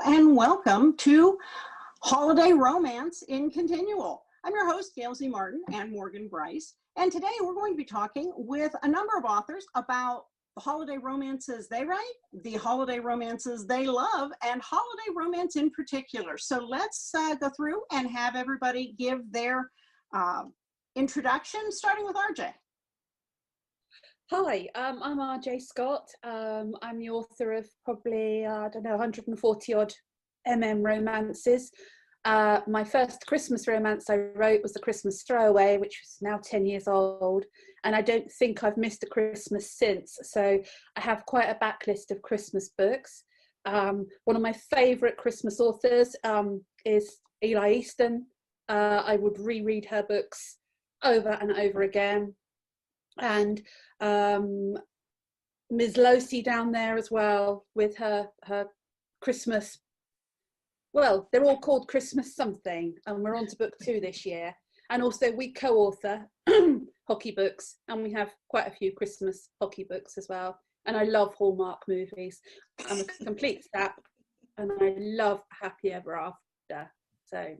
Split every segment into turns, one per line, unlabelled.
and welcome to Holiday Romance in ConTinual. I'm your host, Gail Z Martin and Morgan Bryce, and today we're going to be talking with a number of authors about the holiday romances they write, the holiday romances they love, and holiday romance in particular. So let's go through and have everybody give their introduction, starting with RJ.
Hi, I'm RJ Scott. I'm the author of probably, 140 odd romances. My first Christmas romance I wrote was The Christmas Throwaway, which is now 10 years old. And I don't think I've missed a Christmas since. So I have quite a backlist of Christmas books. One of my favourite Christmas authors is Eli Easton. I would reread her books over and over again. And Ms. Locey down there as well with her Christmas, well, they're all called Christmas something, and we're on to book 2 this year. And also we co-author hockey books, and we have quite a few Christmas hockey books as well. And I love Hallmark movies. I'm a complete sap, and I love Happy Ever After. So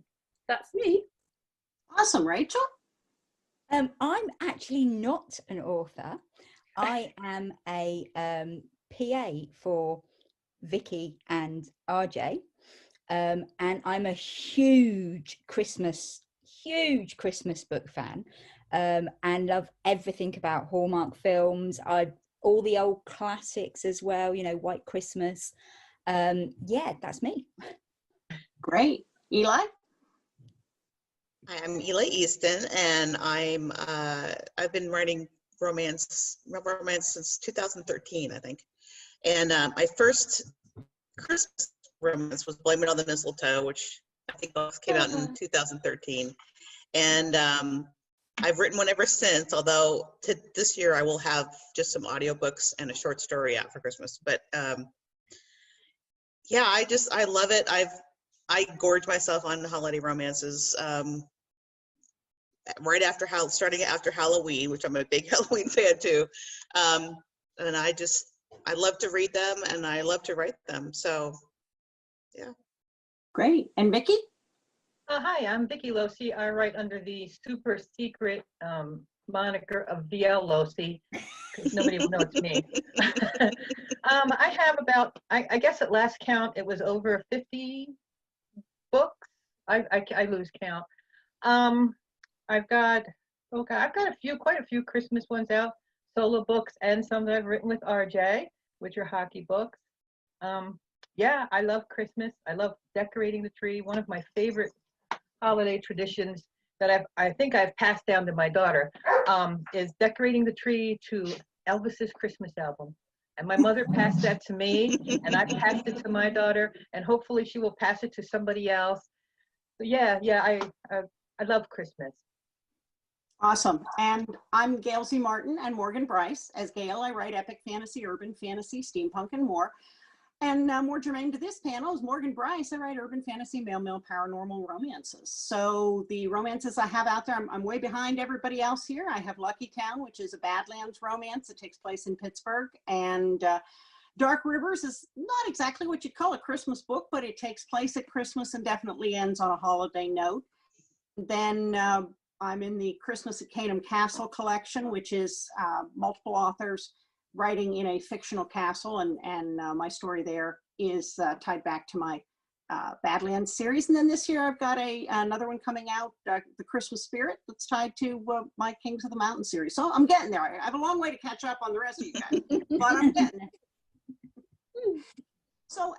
that's me.
Awesome. Rachel?
I'm actually not an author. I am a PA for Vicky and RJ, and I'm a huge Christmas book fan, and love everything about Hallmark films. All the old classics as well, you know, White Christmas. Yeah, that's me.
Great. Eli?
I'm Eli Easton, and I've been writing romance since 2013, I think. And my first Christmas romance was Blame It on the Mistletoe, which I think came out in 2013. And I've written one ever since, although this year I will have just some audiobooks and a short story out for Christmas. But yeah, I love it. I gorge myself on holiday romances. Starting after Halloween, which I'm a big Halloween fan too. And I love to read them and I love to write them. So, yeah. Great.
And Vicky?
Hi, I'm Vicky Locey. I write under the super secret moniker of VL Locey, because nobody will know it's me. I have about, I guess at last count, it was over 50 books. I lose count. I've got quite a few Christmas ones out, solo books, and some that I've written with RJ, which are hockey books. Yeah, I love Christmas. I love decorating the tree. One of my favorite holiday traditions that I think I've passed down to my daughter is decorating the tree to Elvis's Christmas album. And my mother passed that to me, and I passed it to my daughter, and hopefully she will pass it to somebody else. So yeah, I love Christmas.
Awesome. And I'm Gail Z Martin and Morgan Bryce. As Gail, I write epic fantasy, urban fantasy, steampunk, and more. And more germane to this panel is Morgan Bryce. I write urban fantasy, male paranormal romances. So the romances I have out there, I'm way behind everybody else here. I have Lucky Town, which is a Badlands romance that takes place in Pittsburgh. And Dark Rivers is not exactly what you'd call a Christmas book, but it takes place at Christmas and definitely ends on a holiday note. Then I'm in the Christmas at Caneham Castle collection, which is multiple authors writing in a fictional castle, and my story there is tied back to my Badlands series. And then this year I've got another one coming out, The Christmas Spirit, that's tied to my Kings of the Mountain series. So I'm getting there. I have a long way to catch up on the rest of you guys, but I'm getting there. So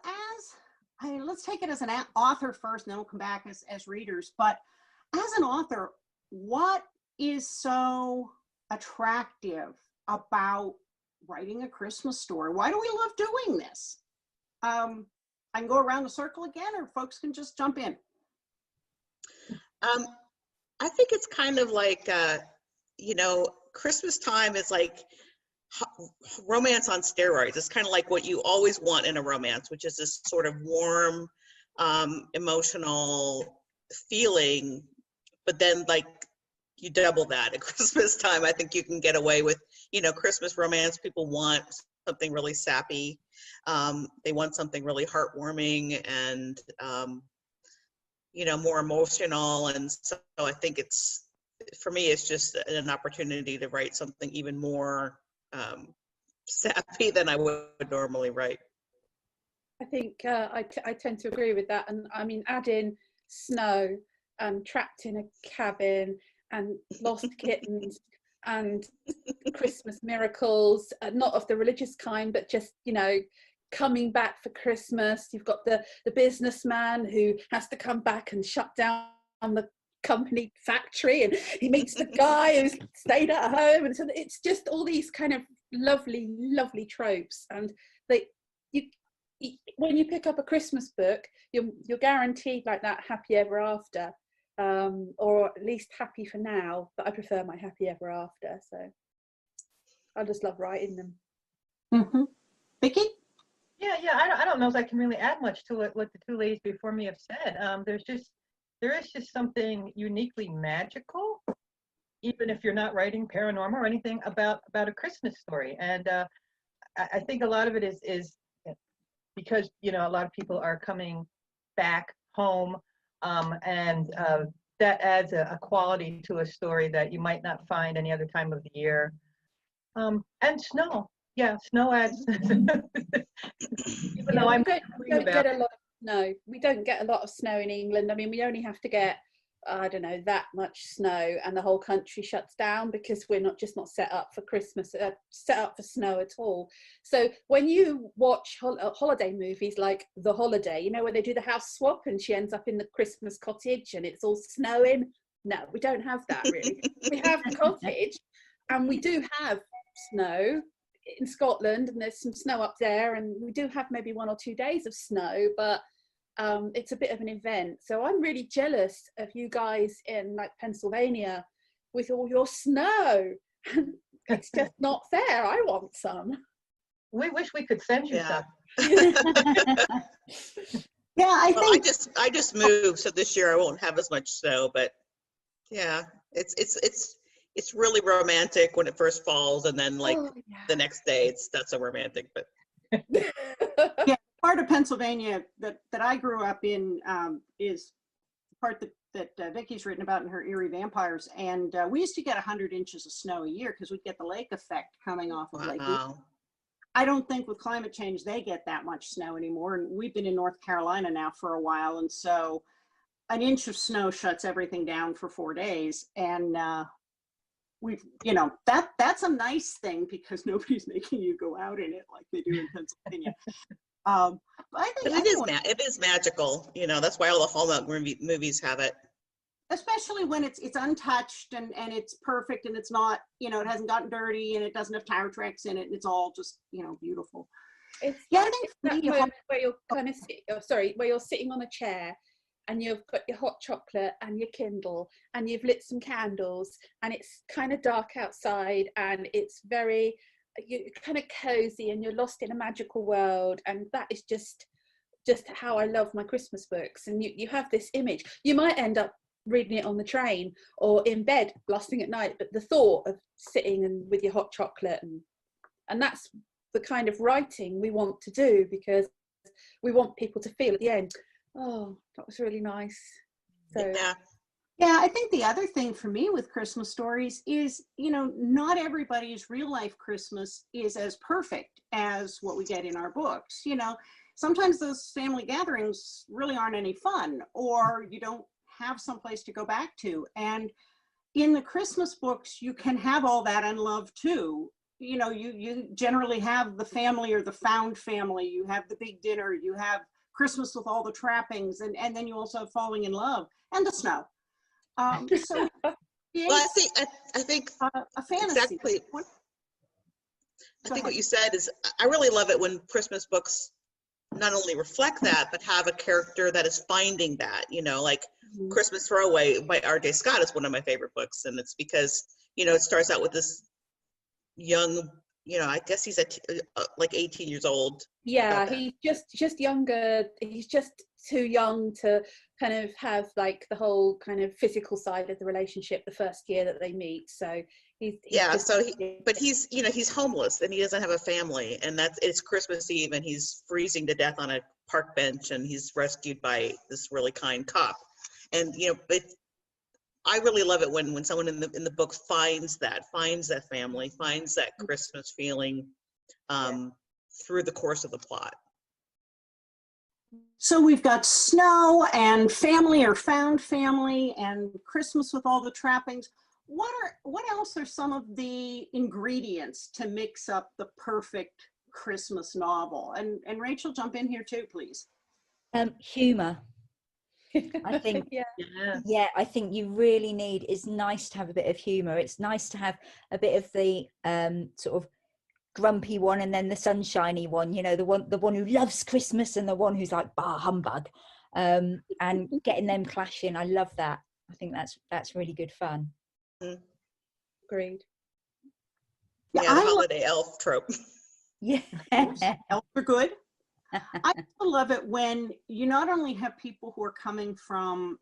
let's take it as an author first, and then we'll come back as readers. But as an author, what is so attractive about writing a Christmas story? Why do we love doing this? I can go around the circle again, or folks can just jump in.
I think it's kind of like, Christmas time is like romance on steroids. It's kind of like what you always want in a romance, which is this sort of warm, emotional feeling. But then, like, you double that at Christmas time. I think you can get away with, Christmas romance. People want something really sappy. They want something really heartwarming and, you know, more emotional. And so I think for me, it's just an opportunity to write something even more sappy than I would normally write.
I think I tend to agree with that. And I mean, add in snow and trapped in a cabin and lost kittens and Christmas miracles, not of the religious kind, but just, you know, coming back for Christmas. You've got the businessman who has to come back and shut down the company factory, and he meets the guy who's stayed at home, and so it's just all these kind of lovely tropes. And when you pick up a Christmas book, you're guaranteed like that happy ever after, or at least happy for now, but I prefer my happy ever after. So I just love writing them.
Mm-hmm. Vicky?
Yeah, I don't know if I can really add much to what the two ladies before me have said. There is just something uniquely magical, even if you're not writing paranormal or anything, about a Christmas story. And I think a lot of it is because, you know, a lot of people are coming back home, and that adds a quality to a story that you might not find any other time of the year. And snow. Yeah, snow adds. Even though
we don't get a lot of snow. We don't get a lot of snow in England. I mean, we only have to get, I don't know, that much snow and the whole country shuts down, because we're not set up for Christmas, set up for snow at all. So when you watch holiday movies like The Holiday, you know, where they do the house swap and she ends up in the Christmas cottage and it's all snowing. No, we don't have that really. We have the cottage, and we do have snow in Scotland, and there's some snow up there, and we do have maybe 1 or 2 days of snow, but it's a bit of an event. So I'm really jealous of you guys in like Pennsylvania with all your snow. It's just not fair. I want some.
We wish we could send you some.
Yeah, I think
I just moved, so this year I won't have as much snow, but yeah, it's really romantic when it first falls, and then like the next day it's not so romantic. But
yeah, part of Pennsylvania that I grew up in is the part that Vicky's written about in her Eerie Vampires, and we used to get 100 inches of snow a year because we'd get the lake effect coming off of Lake Easton. I don't think with climate change they get that much snow anymore, and we've been in North Carolina now for a while, and so an inch of snow shuts everything down for 4 days, and we've, you know, that's a nice thing because nobody's making you go out in it like they do in Pennsylvania. But I think
it is magical, you know. That's why all the Hallmark movies have it.
Especially when it's untouched and it's perfect, and it's not, you know, it hasn't gotten dirty and it doesn't have tire tracks in it, and it's all just, you know, beautiful.
It's
I think
that moment where you're kind of where you're sitting on a chair and you've got your hot chocolate and your Kindle and you've lit some candles and it's kind of dark outside and it's very, you're kind of cozy and you're lost in a magical world, and that is just how I love my Christmas books. And you have this image. You might end up reading it on the train or in bed blasting at night, but the thought of sitting and with your hot chocolate and that's the kind of writing we want to do, because we want people to feel at the end, oh, that was really nice. So
yeah, I think the other thing for me with Christmas stories is, you know, not everybody's real life Christmas is as perfect as what we get in our books. You know, sometimes those family gatherings really aren't any fun, or you don't have someplace to go back to. And in the Christmas books, you can have all that and love too. You know, you generally have the family or the found family, you have the big dinner, you have Christmas with all the trappings, and then you also have falling in love and the snow. So
well, I think
a fantasy.
Exactly. I think what you said is, I really love it when Christmas books not only reflect that, but have a character that is finding that, you know, like Christmas Throwaway by R.J. Scott is one of my favorite books. And it's because, you know, it starts out with this young, you know, I guess he's like 18 years old.
Yeah, he's just younger. He's just too young to kind of have like the whole kind of physical side of the relationship the first year that they meet. So He's
Yeah,
just,
so but he's, he's homeless and he doesn't have a family, and it's Christmas Eve and he's freezing to death on a park bench and he's rescued by this really kind cop. And, but I really love it when someone in the book finds that family, finds that Christmas feeling through the course of the plot.
So we've got snow and family or found family and Christmas with all the trappings. What else are some of the ingredients to mix up the perfect Christmas novel? And Rachel, jump in here too, please.
Humor. I think,
Yeah.
I think you really need, it's nice to have a bit of humor. It's nice to have a bit of the sort of grumpy one and then the sunshiny one, the one who loves Christmas and the one who's like bah humbug, and getting them clashing. I love that. I think that's really good fun.
agreed.
Yeah, the holiday elf trope.
Yeah.
Elves are good. I also love it when you not only have people who are coming from,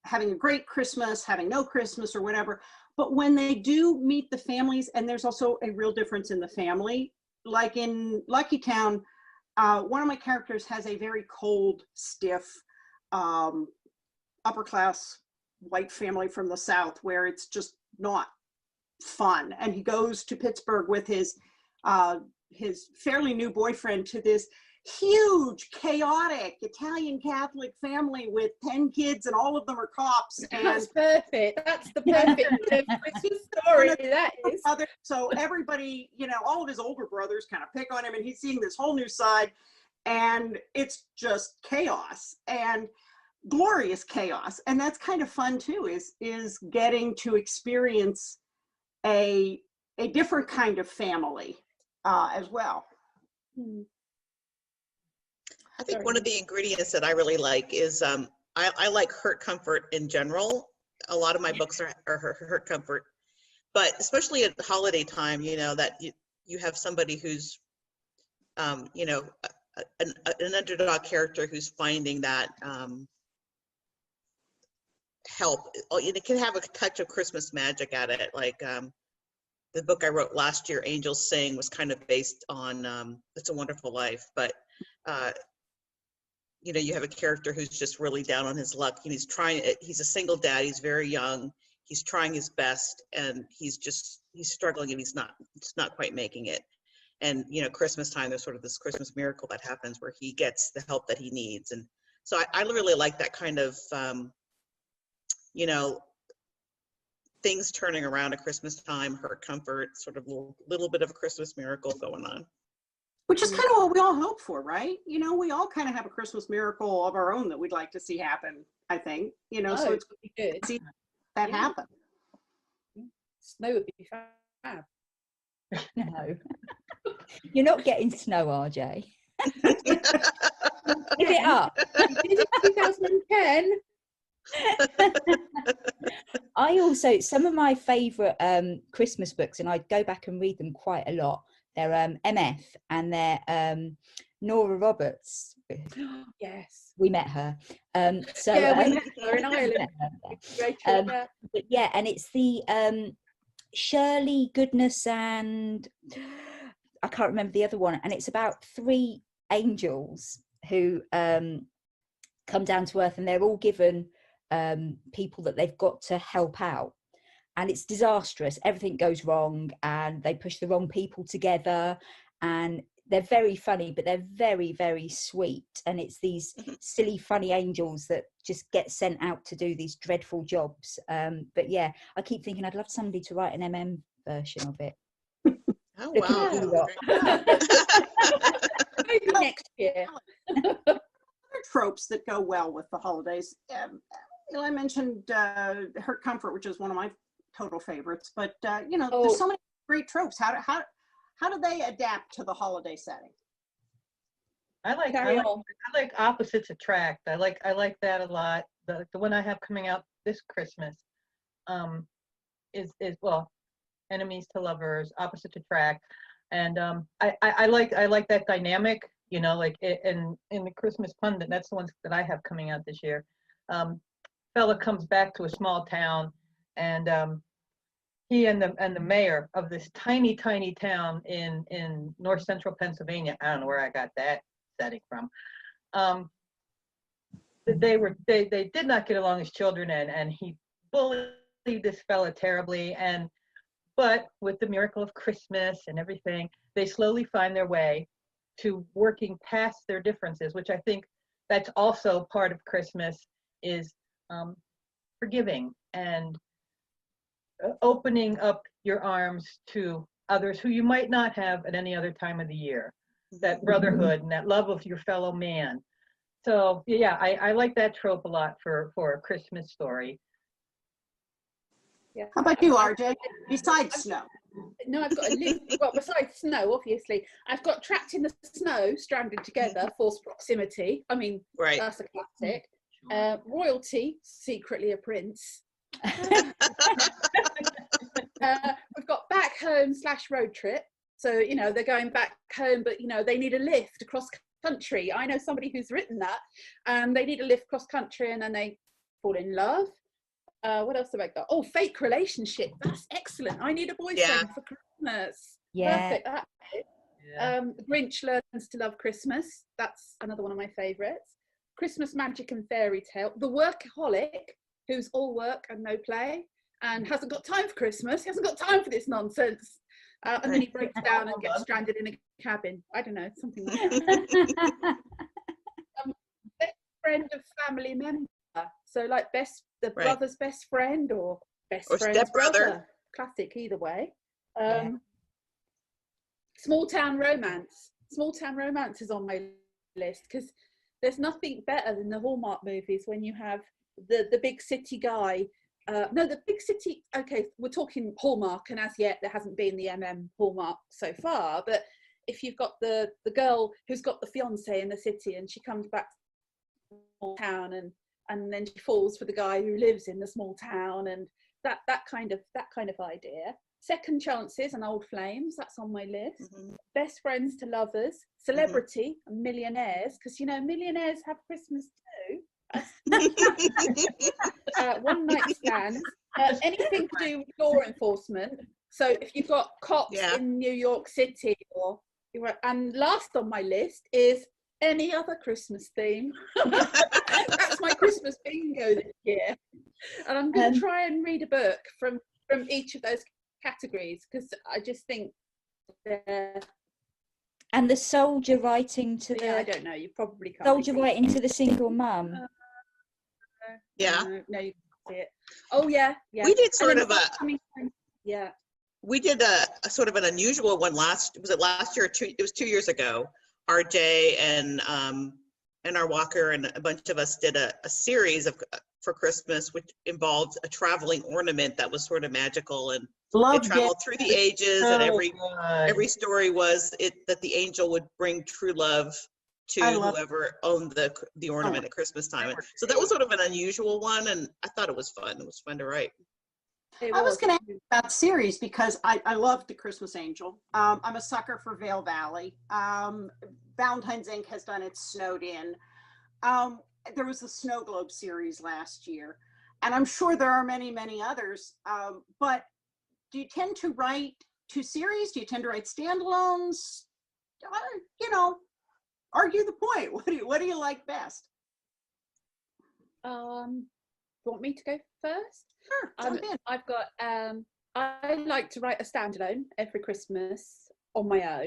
having a great Christmas, having no Christmas or whatever, but when they do meet the families, and there's also a real difference in the family. Like in Lucky Town, one of my characters has a very cold, stiff, upper class white family from the South where it's just not fun. And he goes to Pittsburgh with his fairly new boyfriend to this huge, chaotic Italian Catholic family with 10 kids and all of them are cops. And
That's perfect. That's the perfect Christmas story. That is.
So everybody, all of his older brothers kind of pick on him and he's seeing this whole new side and it's just chaos and glorious chaos. And that's kind of fun too, is getting to experience a different kind of family as well.
I think one of the ingredients that I really like is I like hurt comfort in general. A lot of my books are hurt comfort, but especially at the holiday time, that you have somebody who's, an underdog character who's finding that help. It can have a touch of Christmas magic at it. Like the book I wrote last year, Angels Sing, was kind of based on It's a Wonderful Life, but you have a character who's just really down on his luck. He's a single dad. He's very young. He's trying his best and he's struggling and he's not quite making it. And, Christmas time, there's sort of this Christmas miracle that happens where he gets the help that he needs. And so I really like that kind of, things turning around at Christmas time, hurt comfort, sort of little bit of a Christmas miracle going on.
Which is kind of what we all hope for, right? We all kind of have a Christmas miracle of our own that we'd like to see happen, I think. So it's good to see that happen.
Snow would be fab.
No. You're not getting snow, RJ. Give it up.
You did it 2010.
I also, some of my favourite Christmas books, and I go back and read them quite a lot, they're MF and they're Nora Roberts.
Yes.
We met her.
We met her in Ireland.
But yeah, and it's the Shirley Goodness and I can't remember the other one. And it's about 3 angels who come down to earth and they're all given people that they've got to help out. And it's disastrous. Everything goes wrong and they push the wrong people together and they're very funny, but they're very, very sweet. And it's these silly, funny angels that just get sent out to do these dreadful jobs. But yeah, I keep thinking I'd love somebody to write an MM version of it.
Oh, wow.
Maybe next year.
Tropes that go well with the holidays. I mentioned Hurt Comfort, which is one of my total favorites, but there's so many great tropes. How do they adapt to the holiday setting?
I like opposites attract. I like that a lot. The one I have coming out this Christmas is enemies to lovers, opposites attract, and I like that dynamic. Like in the Christmas Pundit, that's the ones that I have coming out this year. Fella comes back to a small town and he and the mayor of this tiny town in north central Pennsylvania. I don't know where I got that setting from. They did not get along as children, and he bullied this fella terribly. But with the miracle of Christmas and everything, they slowly find their way to working past their differences, which I think that's also part of Christmas, is forgiving and opening up your arms to others who you might not have at any other time of the year. That brotherhood and that love of your fellow man. So yeah, I like that trope a lot for a Christmas story.
Yeah.
How about you, RJ? Besides snow.
No, I've got a list. Well, besides snow, obviously, I've got Trapped in the Snow, Stranded Together, Forced Proximity. I mean,
Right.
that's a classic. Royalty, Secretly a Prince. We've got Back Home / Road Trip. So, you know, they're going back home, but, you know, they need a lift across country. I know somebody who's written that, and they need a lift cross country, and then they fall in love. What else have I got? Oh, Fake Relationship. That's excellent. I Need a Boyfriend for Christmas.
Yeah.
Perfect. That is. The Grinch Learns to Love Christmas. That's another one of my favourites. Christmas Magic and Fairy Tale. The Workaholic, who's all work and no play, and hasn't got time for Christmas. He hasn't got time for this nonsense. And then he breaks down and gets stranded in a cabin. I don't know, something like that. Best friend of family member. So like the brother's best friend or best friend's brother. Classic either way. Small Town Romance. Small Town Romance is on my list because there's nothing better than the Hallmark movies when you have the big city guy. No, the big city, okay, we're talking Hallmark, and as yet there hasn't been the Hallmark so far, but if you've got the girl who's got the fiance in the city and she comes back to the small town and then she falls for the guy who lives in the small town, and that kind of idea. Second Chances and Old Flames, that's on my list. Best Friends to Lovers, Celebrity and Millionaires, because you know millionaires have Christmas too. One Night Stands, anything to do with law enforcement. So if you've got cops in New York City, and last on my list is any other Christmas theme. That's my Christmas bingo this year, and I'm going to try and read a book from each of those categories because I just think they're.
And the soldier writing to the.
I don't know. You probably can't.
Soldier writing to the single mum.
No, you can't see it. Oh yeah.
We did sort of
we
did a sort of an unusual one last year or two? It was 2 years ago. RJ and our Walker and a bunch of us did a series for Christmas, which involved a traveling ornament that was sort of magical, and it traveled through the ages, and every story was that the angel would bring true love to whoever owned the ornament at Christmas time. And so that was sort of an unusual one, and I thought it was fun. It was fun to write.
I was going to ask you about series because I love The Christmas Angel. I'm a sucker for Vale Valley. Valentine's Inc. has done its Snowed In. There was the Snow Globe series last year, and I'm sure there are many, many others. But do you tend to write two series? Do you tend to write standalones? Argue the point. What do you like best?
Do you want me to go first?
Sure, jump in.
I've got I like to write a standalone every Christmas on my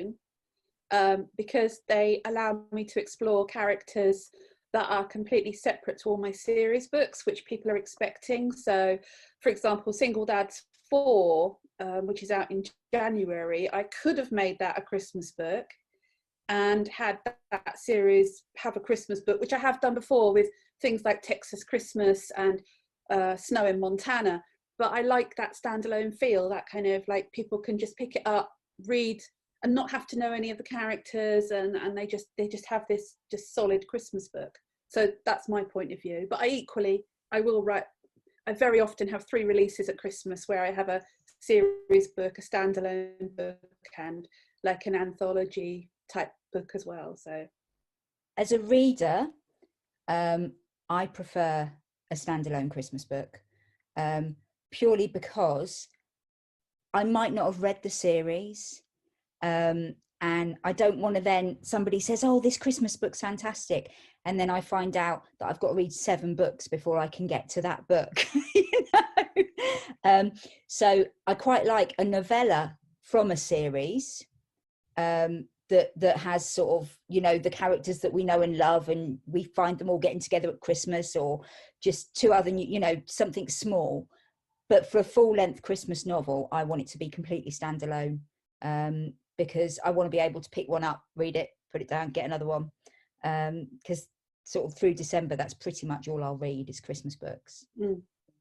own because they allow me to explore characters that are completely separate to all my series books, which people are expecting. So, for example, Single Dads 4, which is out in January, I could have made that a Christmas book and had that series have a Christmas book, which I have done before with things like Texas Christmas and Snow in Montana. But I like that standalone feel, that kind of like people can just pick it up, read, and not have to know any of the characters, and they just have this just solid Christmas book. So that's my point of view. But I very often have 3 releases at Christmas where I have a series book, a standalone book, and like an anthology type book as well. So
as a reader, I prefer a standalone Christmas book, purely because I might not have read the series. And I don't want to then somebody says, oh, this Christmas book's fantastic. And then I find out that I've got to read 7 books before I can get to that book. So I quite like a novella from a series that has sort of, the characters that we know and love, and we find them all getting together at Christmas, or just 2 other, something small. But for a full-length Christmas novel, I want it to be completely standalone. Because I want to be able to pick one up, read it, put it down, get another one. Because sort of through December, that's pretty much all I'll read is Christmas books.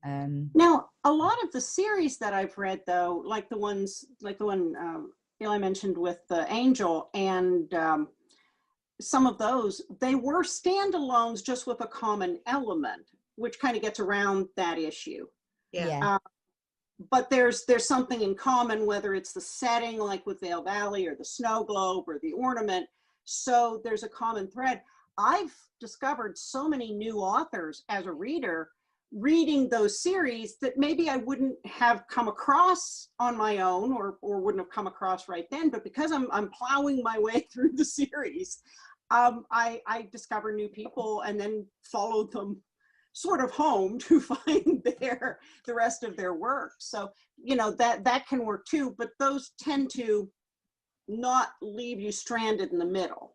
Now, a lot of the series that I've read, though, like the one Eli mentioned with the Angel, and some of those, they were standalones just with a common element, which kind of gets around that issue.
Yeah.
But there's something in common, whether it's the setting, like with Vale Valley, or the snow globe, or the ornament. So there's a common thread. I've discovered so many new authors as a reader reading those series that maybe I wouldn't have come across on my own, or wouldn't have come across right then. But because I'm plowing my way through the series, I discover new people and then follow them sort of home to find the rest of their work. So, that can work too, but those tend to not leave you stranded in the middle.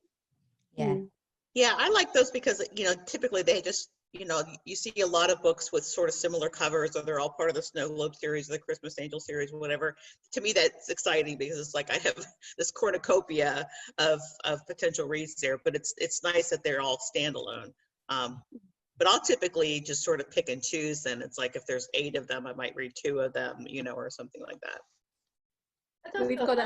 Yeah, I like those because, typically they just, you see a lot of books with sort of similar covers, or they're all part of the Snow Globe series, the Christmas Angel series, whatever. To me, that's exciting because it's like I have this cornucopia of potential reads there, but it's nice that they're all standalone. But I'll typically just sort of pick and choose, and it's like if there's 8 of them, I might read 2 of them, or something like that.
We've got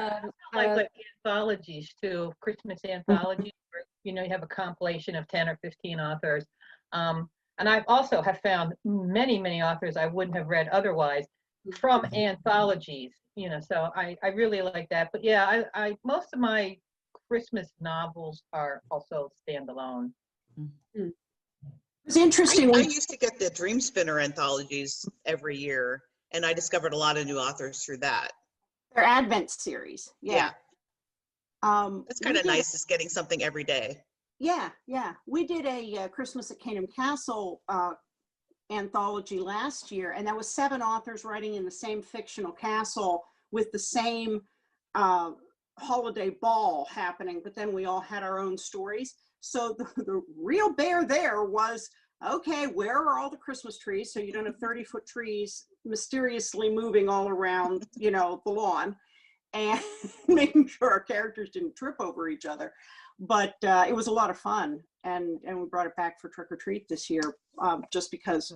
like anthologies too, Christmas anthologies, where, you have a compilation of 10 or 15 authors. And I've also have found many, many authors I wouldn't have read otherwise from anthologies, so I really like that. But yeah, I most of my Christmas novels are also standalone.
It's interesting.
I used to get the Dream Spinner anthologies every year, and I discovered a lot of new authors through that.
Their Advent series. Yeah.
It's kind of nice, just getting something every day.
Yeah. We did a Christmas at Kingdom Castle anthology last year, and that was 7 authors writing in the same fictional castle with the same holiday ball happening, but then we all had our own stories. So the real bear there was, okay, where are all the Christmas trees? So you don't have 30-foot trees mysteriously moving all around, the lawn, and making sure our characters didn't trip over each other. But it was a lot of fun, and we brought it back for Trick or Treat this year, just because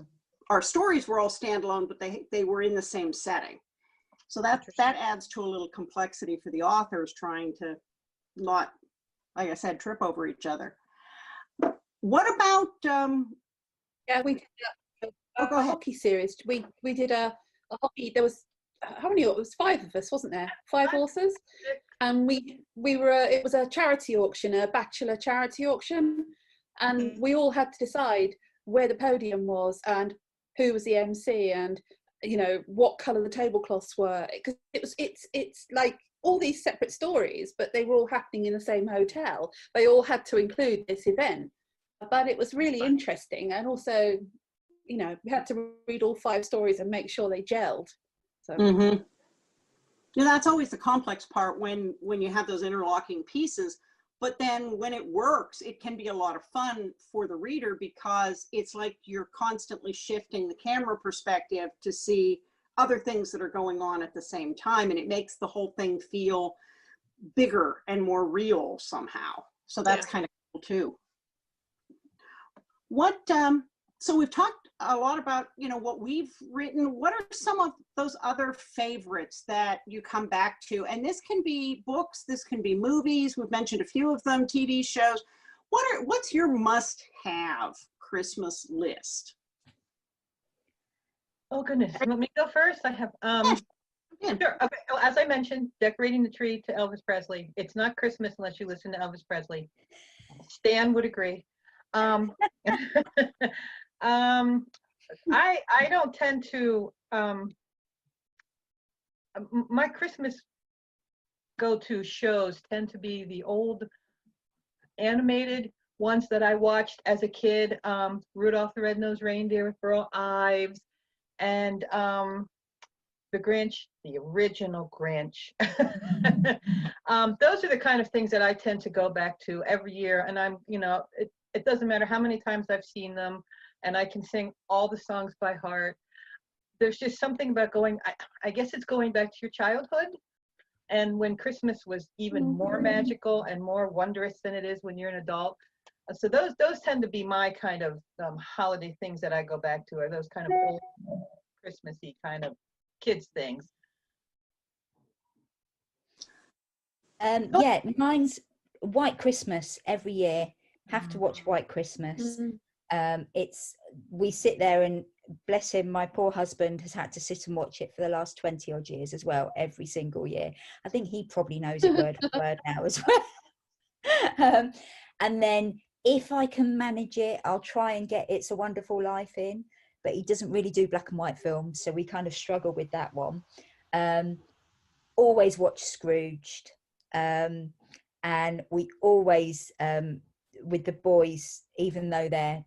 our stories were all standalone, but they were in the same setting. So that adds to a little complexity for the authors trying to not, like I said, trip over each other. What about
we did a hockey series. We did a hockey. There was how many? It was 5 of us, wasn't there? 5 authors, and we were. It was a charity auction, a bachelor charity auction, and we all had to decide where the podium was and who was the MC, and what colour the tablecloths were, because it's like all these separate stories, but they were all happening in the same hotel. They all had to include this event, but it was really interesting, and also, we had to read all 5 stories and make sure they gelled. So.
That's always the complex part when you have those interlocking pieces. But then when it works, it can be a lot of fun for the reader, because it's like you're constantly shifting the camera perspective to see other things that are going on at the same time, and it makes the whole thing feel bigger and more real somehow. So that's kind of cool too. So we've talked a lot about, what we've written. What are some of those other favorites that you come back to? And this can be books, this can be movies. We've mentioned a few of them, TV shows. What's your must-have Christmas list?
Oh goodness, let me go first. I have sure. Okay. So as I mentioned, decorating the tree to Elvis Presley. It's not Christmas unless you listen to Elvis Presley. Stan would agree. I don't tend to my Christmas go-to shows tend to be the old animated ones that I watched as a kid. Rudolph the Red-Nosed Reindeer with Burl Ives, and the Grinch, the original Grinch. Those are the kind of things that I tend to go back to every year. And it doesn't matter how many times I've seen them, and I can sing all the songs by heart. There's just something about I guess it's going back to your childhood, and when Christmas was even more magical and more wondrous than it is when you're an adult. So those tend to be my kind of holiday things that I go back to, are those kind of old Christmassy kind of kids things.
Yeah, mine's White Christmas every year. Have to watch White Christmas. We sit there, and bless him, my poor husband has had to sit and watch it for the last 20 odd years as well, every single year. I think he probably knows it word for word now as well. And then if I can manage it, I'll try and get It's a Wonderful Life in, but he doesn't really do black and white films, so we kind of struggle with that one. Always watch Scrooged, and we always, with the boys, even though they're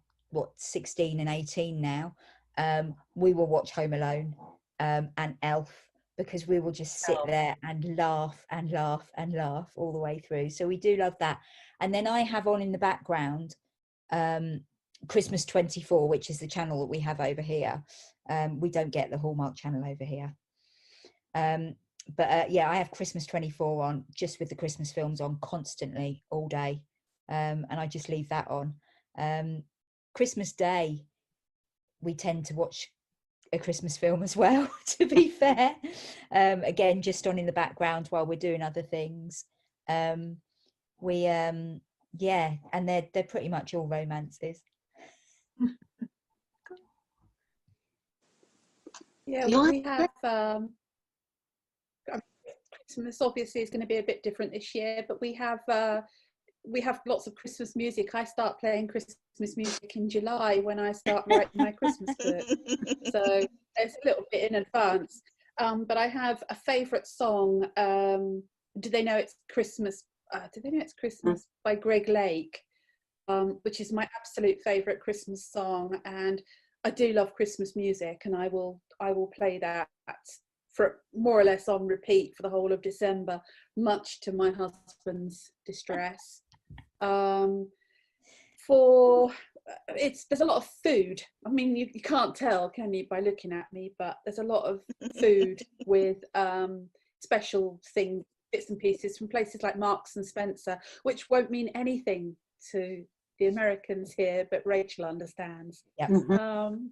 16 and 18 now, we will watch Home Alone and Elf, because we will just sit there and laugh and laugh and laugh all the way through. So we do love that. And then I have on in the background Christmas 24, which is the channel that we have over here. We don't get the Hallmark channel over here. But yeah, I have Christmas 24 on, just with the Christmas films on constantly all day. And I just leave that on. Christmas Day, we tend to watch a Christmas film as well, to be fair. Again, just on in the background while we're doing other things. Yeah, and they're pretty much all romances.
Yeah, we have Christmas obviously is going to be a bit different this year, but we have lots of Christmas music. I start playing Christmas music in July when I start writing my Christmas book, so it's a little bit in advance. But I have a favourite song. Do They Know It's Christmas? Do They Know It's Christmas by Greg Lake, which is my absolute favourite Christmas song, and I do love Christmas music, and I will play that for more or less on repeat for the whole of December, much to my husband's distress. There's a lot of food. I mean, you can't tell, can you, by looking at me, but there's a lot of food with special things, bits and pieces from places like Marks and Spencer, which won't mean anything to the Americans here, but Rachel understands.
Yeah.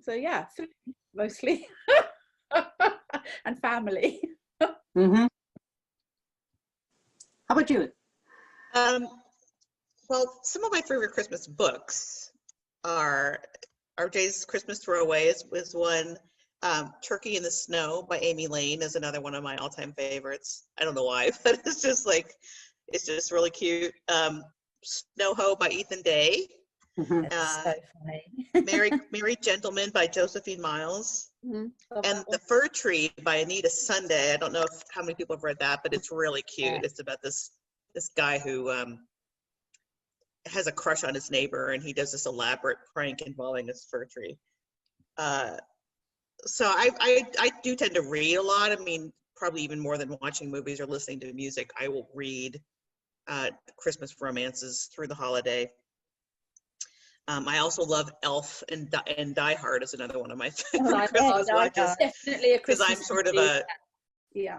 So yeah, food mostly. And family.
How about you?
Well, some of my favorite Christmas books are RJ's Christmas Throwaway is one. Turkey in the Snow by Amy Lane is another one of my all-time favorites. I don't know why, but it's just really cute. Snow Ho by Ethan Day.
That's so funny.
Merry Gentleman by Josephine Miles.
And
The Fir Tree by Anita Sunday. I don't know how many people have read that, but it's really cute.
Yeah.
It's about this guy who has a crush on his neighbor, and he does this elaborate prank involving this fir tree. So I do tend to read a lot. I mean, probably even more than watching movies or listening to music. I will read Christmas romances through the holiday. I also love Elf, and Die Hard is another one of my favorite Christmas watches.
Definitely a Christmas.
Because I'm sort of
yeah.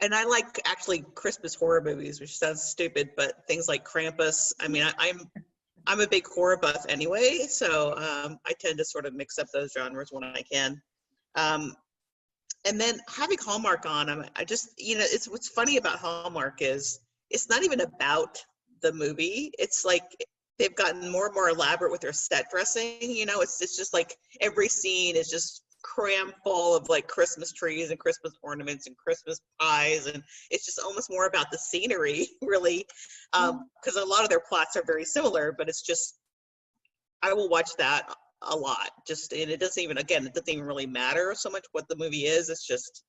And I like actually Christmas horror movies, which sounds stupid, but things like Krampus. I mean, I'm a big horror buff anyway, so I tend to sort of mix up those genres when I can. And then having Hallmark on, I just, it's what's funny about Hallmark is it's not even about the movie. It's like they've gotten more and more elaborate with their set dressing. It's just like every scene is just crammed full of like Christmas trees and Christmas ornaments and Christmas pies, and it's just almost more about the scenery, really, because a lot of their plots are very similar. But it's just, I will watch that a lot. And it doesn't even really matter so much what the movie is. It's just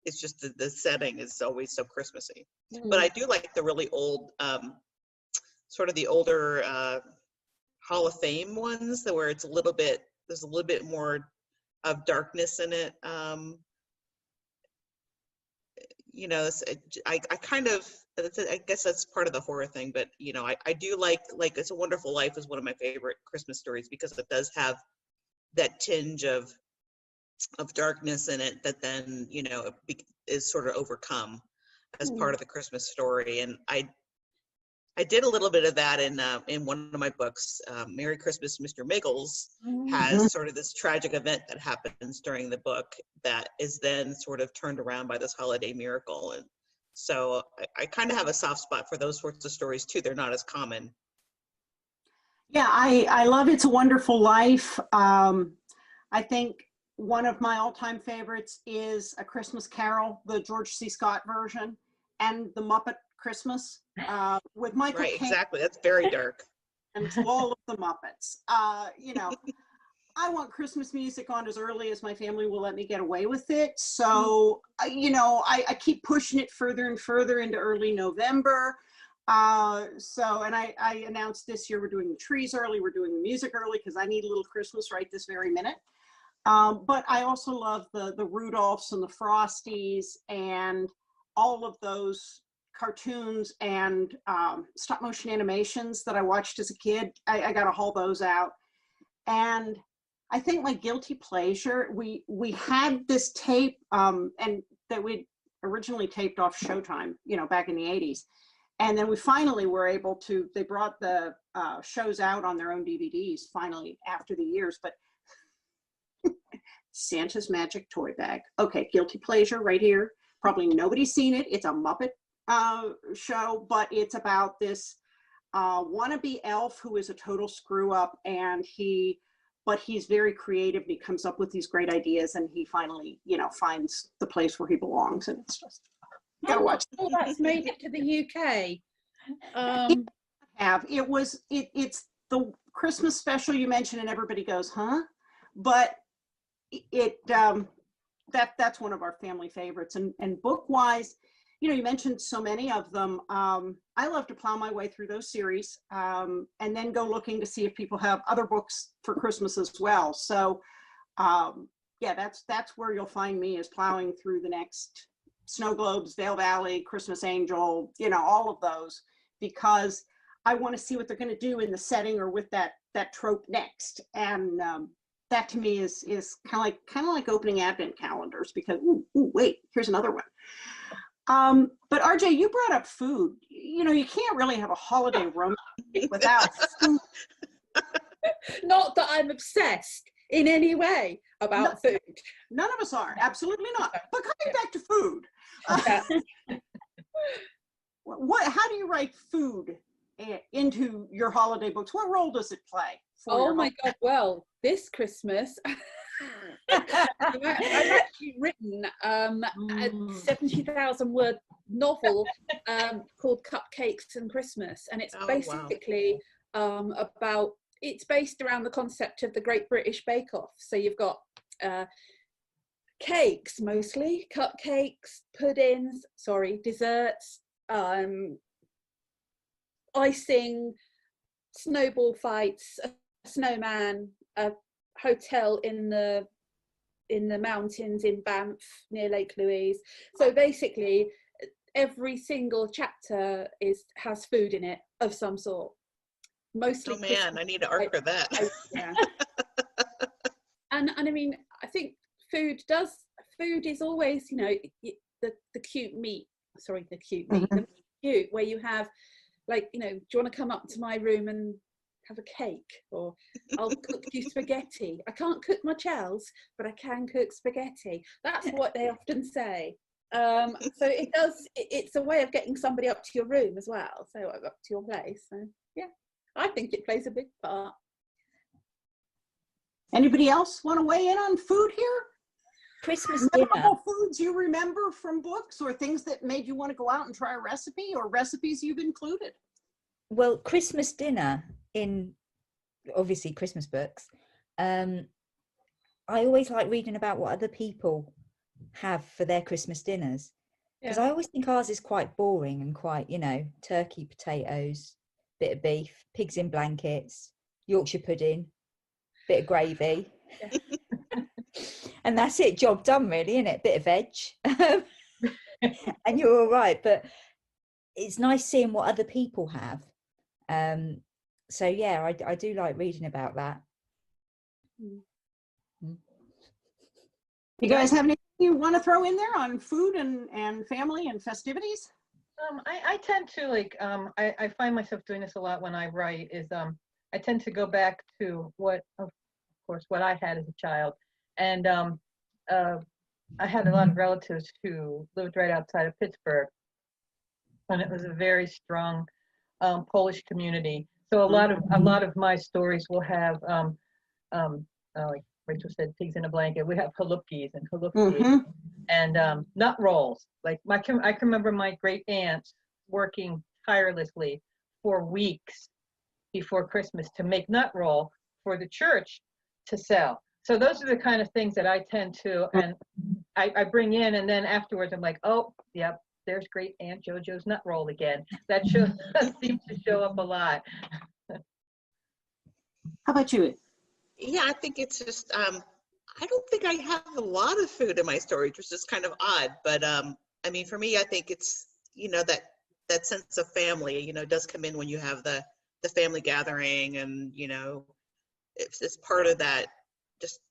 it's just the setting is always so Christmassy.
Mm.
But I do like the really old, sort of the older Hall of Fame ones, that where it's there's a little bit more of darkness in it. You know, I kind of, I guess that's part of the horror thing, but you know, I do like It's a Wonderful Life is one of my favorite Christmas stories because it does have that tinge of darkness in it that then, you know, is sort of overcome as part of the Christmas story. And I did a little bit of that in one of my books. Merry Christmas, Mr. Miggles has sort of this tragic event that happens during the book that is then sort of turned around by this holiday miracle. And so I kind of have a soft spot for those sorts of stories too. They're not as common.
Yeah, I love It's a Wonderful Life. I think one of my all-time favorites is A Christmas Carol, the George C. Scott version, and The Muppet Christmas with Michael
Right,
Caine
exactly. That's very dark.
and to all of the Muppets. You know, I want Christmas music on as early as my family will let me get away with it. So, you know, I keep pushing it further and further into early November. And I announced this year we're doing the trees early, we're doing the music early because I need a little Christmas right this very minute. But I also love the Rudolphs and the Frosties and all of those cartoons and stop motion animations that I watched as a kid. I got to haul those out. And I think my guilty pleasure, we had this tape and that we'd originally taped off Showtime, you know, back in the 80s. And then we finally were able to, they brought the shows out on their own DVDs finally after the years, but Santa's Magic Toy Bag. Okay, guilty pleasure right here. Probably nobody's seen it. It's a Muppet show, but it's about this wannabe elf who is a total screw up, and but he's very creative and he comes up with these great ideas, and he finally, you know, finds the place where he belongs, and it's just, gotta watch.
Oh, that's made it to the UK.
It's the Christmas special you mentioned, and everybody goes, huh? But that's one of our family favorites. And book wise, you know, you mentioned so many of them. I love to plow my way through those series and then go looking to see if people have other books for Christmas as well. So yeah, that's where you'll find me, is plowing through the next Snow Globes, Vale Valley, Christmas Angel, you know, all of those, because I want to see what they're going to do in the setting or with that trope next. And that to me is kind of like opening advent calendars, because ooh, wait, here's another one. But RJ, you brought up food. You know, you can't really have a holiday romance without food.
Not that I'm obsessed in any way about food.
None of us are, absolutely not. But coming back to food, how do you write food into your holiday books? What role does it play?
Oh my God, well, this Christmas, I've actually written a 70,000 word novel called Cupcakes and Christmas. And it's basically it's based around the concept of the Great British Bake Off. So you've got cakes, mostly, cupcakes, puddings, desserts, icing, snowball fights, a snowman, a hotel in the mountains in Banff near Lake Louise. So basically every single chapter has food in it of some sort. Mostly.
Oh man, I need to arc for that.
Yeah. and I mean, I think food is always, you know, the cute meat, the cute, where you have, like, you know, do you want to come up to my room and have a cake, or I'll cook you spaghetti. I can't cook much but I can cook spaghetti. That's what they often say. So it's a way of getting somebody up to your room as well, so up to your place. So yeah, I think it plays a big part.
Anybody else want to weigh in on food here?
Christmas dinner.
Memorable foods you remember from books, or things that made you want to go out and try a recipe, or recipes you've included?
Well, Christmas dinner in, obviously, Christmas books. I always like reading about what other people have for their Christmas dinners? Because
Yeah.
I always think ours is quite boring and quite, you know, turkey, potatoes, bit of beef, pigs in blankets, Yorkshire pudding, bit of gravy.
Yeah.
And that's it, job done really, isn't it? Bit of veg. And you're all right. But it's nice seeing what other people have. So yeah, I do like reading about that.
You guys have anything you want to throw in there on food and family and festivities?
I tend to like, I find myself doing this a lot when I write is, I tend to go back to what, of course, what I had as a child. And I had a lot of relatives who lived right outside of Pittsburgh. And it was a very strong Polish community. So a lot of my stories will have, like Rachel said, pigs in a blanket. We have halupkis and halupki and nut rolls. Like I can remember my great aunts working tirelessly for weeks before Christmas to make nut roll for the church to sell. So those are the kind of things that I tend to, and I bring in, and then afterwards I'm like, oh, yep, there's great Aunt JoJo's nut roll again. That seems to show up a lot.
How about you?
Yeah, I think it's just, I don't think I have a lot of food in my story, which is just kind of odd. But I mean, for me, I think it's, you know, that sense of family, you know, does come in when you have the family gathering, and, you know, it's part of that just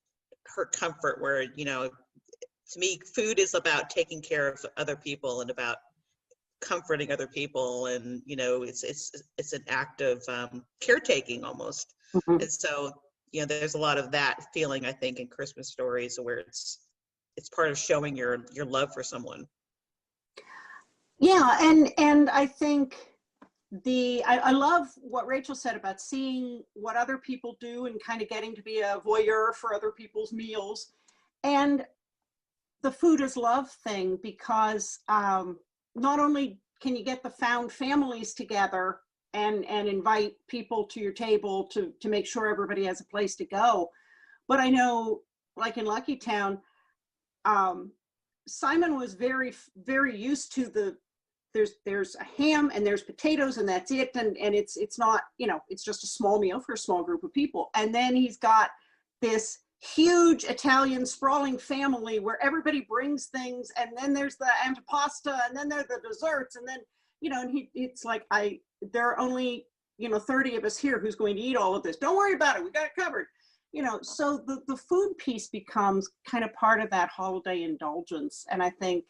her comfort where, you know, to me, food is about taking care of other people and about comforting other people. And, you know, it's an act of caretaking almost. And so, you know, there's a lot of that feeling, I think, in Christmas stories where it's part of showing your love for someone.
Yeah, and I think I love what Rachel said about seeing what other people do and kind of getting to be a voyeur for other people's meals. And the food is love thing, because not only can you get the found families together and invite people to your table to make sure everybody has a place to go, but I know, like in Lucky Town, Simon was very, very used to there's a ham and there's potatoes and that's it, and it's not, you know, it's just a small meal for a small group of people. And then he's got this huge Italian sprawling family where everybody brings things, and then there's the antipasta, and then there are the desserts, and then, you know, and it's like, there are only, you know, 30 of us here who's going to eat all of this. Don't worry about it, we got it covered. You know, so the food piece becomes kind of part of that holiday indulgence. And I think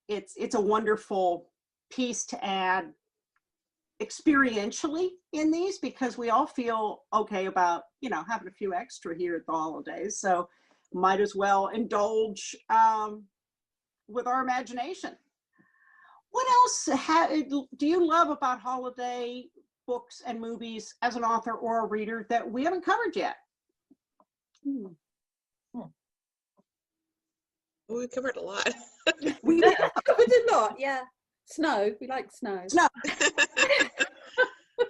it's a wonderful piece to add experientially in these, because we all feel okay about, you know, having a few extra here at the holidays. So might as well indulge with our imagination. What else do you love about holiday books and movies as an author or a reader that we haven't covered yet?
We covered a lot.
We covered a lot, yeah. Snow, we like snow.
Snow.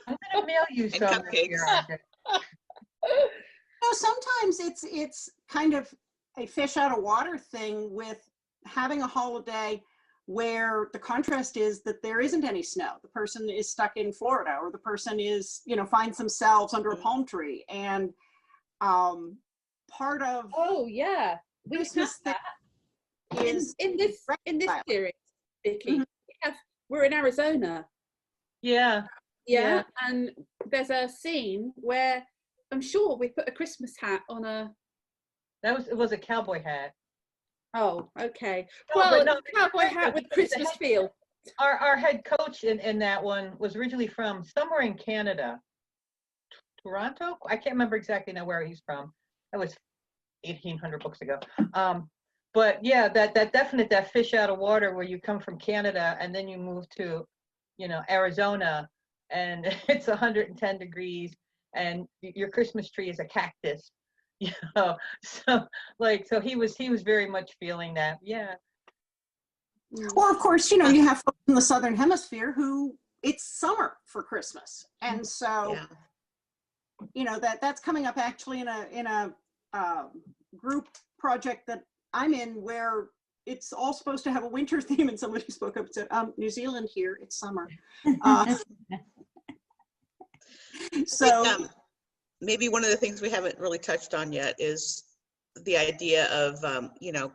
I'm gonna mail you some this year, Audrey.
You know, sometimes it's kind of a fish out of water thing with having a holiday where the contrast is that there isn't any snow. The person is stuck in Florida, or the person is, you know, finds themselves under a palm tree. And part of
we
Christmas
have that in this series, Vicky. We're in Arizona.
Yeah.
And there's a scene where I'm sure we put a Christmas hat on a.
It was a cowboy hat.
Oh, okay.
No,
Well, cowboy hat with Christmas feel.
Our head coach in that one was originally from somewhere in Canada, Toronto. I can't remember exactly now where he's from. That was 1,800 books ago. But yeah, that fish out of water where you come from Canada and then you move to, you know, Arizona, and it's 110 degrees and your Christmas tree is a cactus, you know. So he was very much feeling that. Yeah.
Well, of course, you know, you have folks in the Southern Hemisphere who it's summer for Christmas. And so, you know, that's coming up actually in a group project that I'm in where it's all supposed to have a winter theme, and somebody spoke up and said, New Zealand here, it's summer. So
maybe one of the things we haven't really touched on yet is the idea of, you know,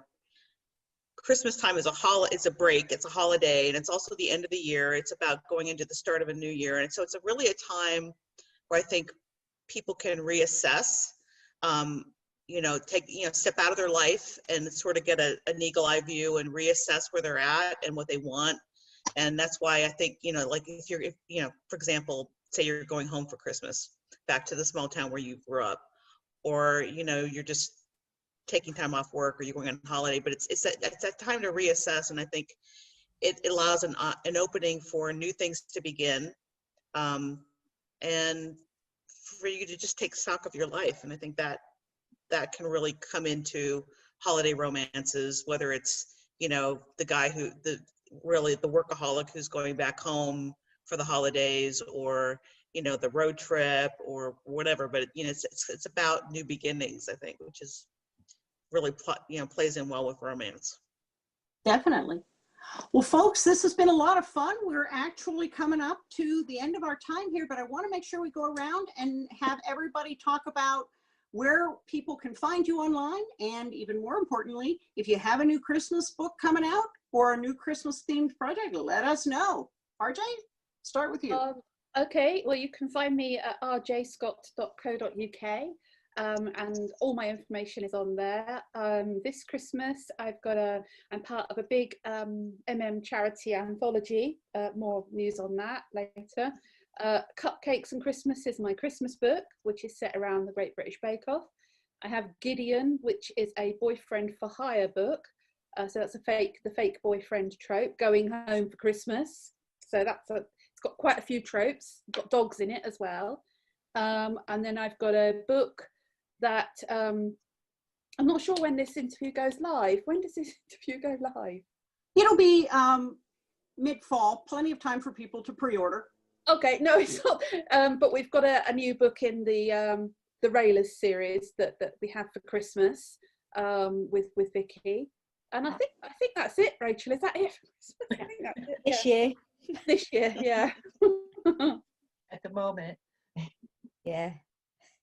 Christmas time is it's a break, it's a holiday, and it's also the end of the year. It's about going into the start of a new year. And so it's really a time where I think people can reassess, you know, step out of their life and sort of get an eagle eye view and reassess where they're at and what they want. And that's why I think, you know, like if you know, for example, say you're going home for Christmas, back to the small town where you grew up, or, you know, you're just taking time off work, or you're going on holiday, but it's that time to reassess. And I think it allows an opening for new things to begin, and for you to just take stock of your life. And I think that can really come into holiday romances, whether it's, you know, the guy the workaholic who's going back home for the holidays, or, you know, the road trip or whatever. But, you know, it's about new beginnings, I think, which is really, you know, plays in well with romance.
Definitely. Well, folks, this has been a lot of fun. We're actually coming up to the end of our time here, but I want to make sure we go around and have everybody talk about where people can find you online, and even more importantly, if you have a new Christmas book coming out or a new Christmas themed project, let us know. RJ, start with you.
Okay, well, you can find me at rjscott.co.uk. And all my information is on there. This Christmas, I'm part of a big charity anthology. More news on that later. Cupcakes and Christmas is my Christmas book, which is set around the Great British Bake Off. I have Gideon, which is a boyfriend for hire book. So that's the fake boyfriend trope, going home for Christmas. So it's got quite a few tropes. It's got dogs in it as well. And then I've got a book that I'm not sure when this interview goes live. When does this interview go live?
It'll be mid-fall, plenty of time for people to pre-order.
Okay, no, it's not. But we've got a new book in the Railers series that we have for Christmas with Vicky, and I think that's it. Rachel, is that it? I think that's it.
This year.
This year, yeah.
At the moment.
Yeah.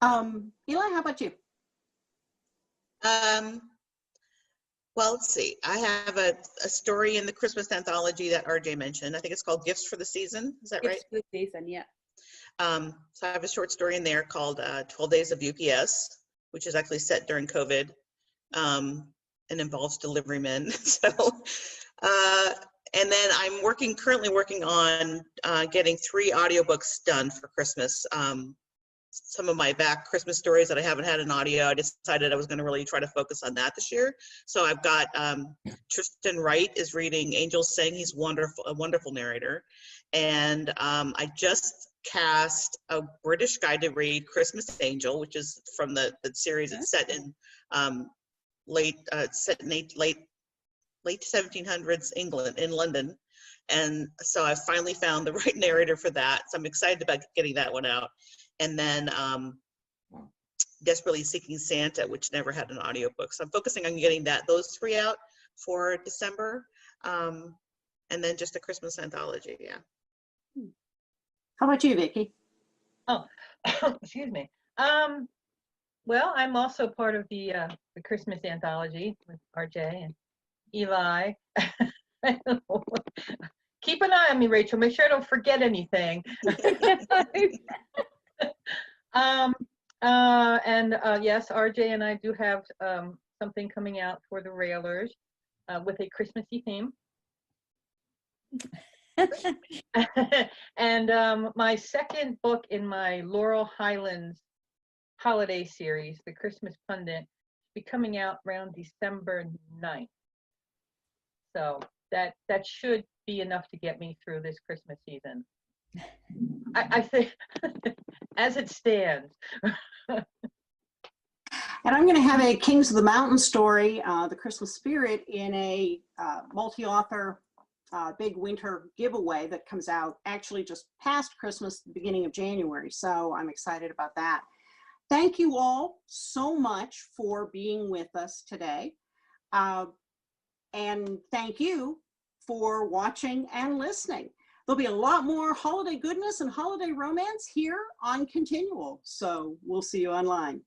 Eli, how about you?
Well, let's see. I have a story in the Christmas anthology that RJ mentioned. I think it's called Gifts for the Season. Is that right?
Gifts for the Season, yeah.
So I have a short story in there called 12 Days of UPS, which is actually set during COVID, and involves delivery men. So, and then I'm currently working on getting 3 audiobooks done for Christmas. Some of my back Christmas stories that I haven't had in audio, I decided I was going to really try to focus on that this year. So I've got Tristan Wright is reading Angels Sing. He's wonderful, a wonderful narrator. And I just cast a British guy to read Christmas Angel, which is from the series. It's set in late 1700s England, in London. And so I finally found the right narrator for that. So I'm excited about getting that one out. And then Desperately Seeking Santa, which never had an audiobook. So I'm focusing on getting those 3 out for December. And then just a Christmas anthology, yeah.
How about you, Vicky?
Oh, excuse me. Well, I'm also part of the Christmas anthology with RJ and Eli. Keep an eye on me, Rachel. Make sure I don't forget anything. Yes, RJ and I do have something coming out for the Railers with a Christmassy theme. And my second book in my Laurel Highlands holiday series, The Christmas Pundit, will be coming out around December 9th. So that should be enough to get me through this Christmas season. I think, as it stands.
And I'm going to have a Kings of the Mountain story, The Christmas Spirit, in a multi-author big winter giveaway that comes out actually just past Christmas, the beginning of January. So I'm excited about that. Thank you all so much for being with us today. And thank you for watching and listening. There'll be a lot more holiday goodness and holiday romance here on ConTinual. So we'll see you online.